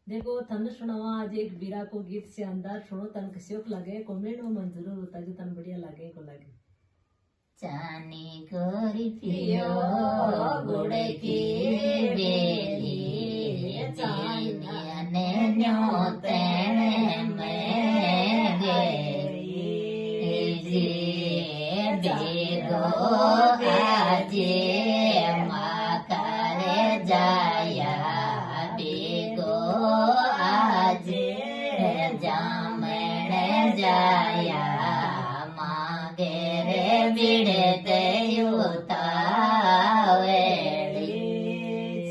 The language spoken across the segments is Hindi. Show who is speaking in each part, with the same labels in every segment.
Speaker 1: देखो तन सुनावा आज एक बीरा को गीत से अंदाज सुनो तन कस्योक लगे कमेंट में मन जरूर होता जो तन बढ़िया लगे को लगे।
Speaker 2: चानी कोरी पियो गुड़ की बेली चानिया ने न्योते में गई जी बेगो आजे माँ करे जाया बेगो आजे जामण जाया मागे रे बिड़ते युता वेड़ी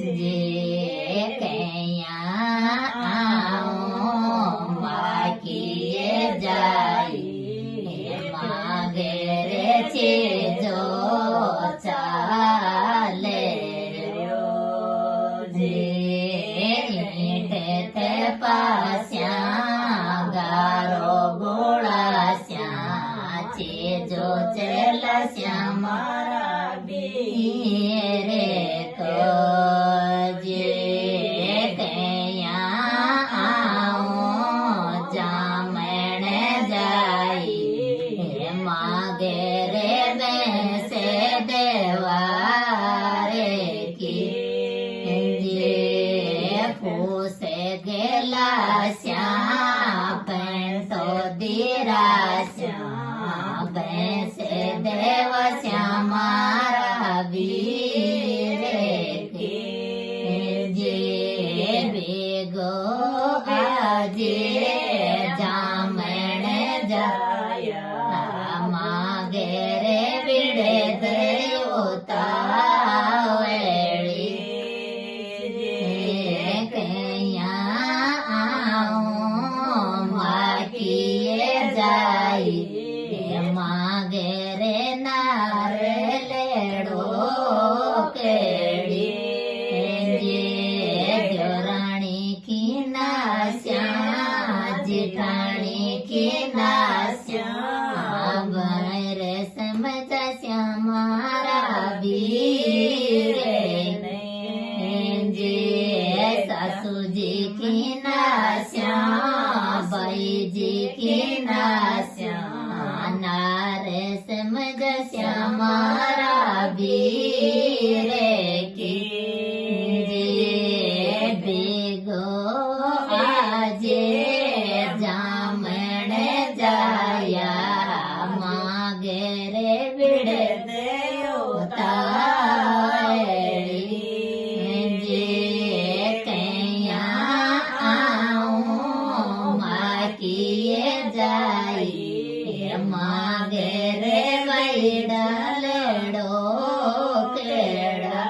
Speaker 2: जी कैया आओ माकिए जाई मागे रे चीजो चाले जी ईंटे पास्या गारो गोड़ास्या चीजो चलस्या मारा बीरे को जे कैया आओ जामण जाई मागे रे वैसे देवारे की जे फूसे गेलास्या पैंसो दिरास्या वैसे देवस्या मारा वीरे की जे बेगो आजे जामण जाया मागे रे बिड़े देवता वेड़ी जे कैया आओ माकिए जाई मागे रे नारे लेड़ो केड़ी जे जोरानी की नास्या जिठानी की नास्या रे समझस्या मारा बीरे जे सासू जी की नास्या बाई जी की नास्या नारे समझस्या मारा बीरे की जे बेगो आजे जामण जाया मागे रे बिड़े देवता जे कैया आओ माकिए जाई मागे रे वैड़ा लेड़ो केड़ा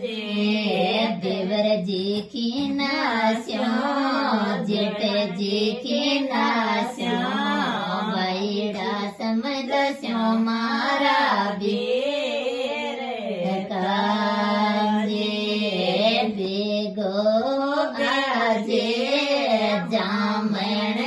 Speaker 2: जे देवर जी की नास्या जेठ जी की नास्या वैड़ा समझस्या मारा बीर काजे बेगो आजे जामण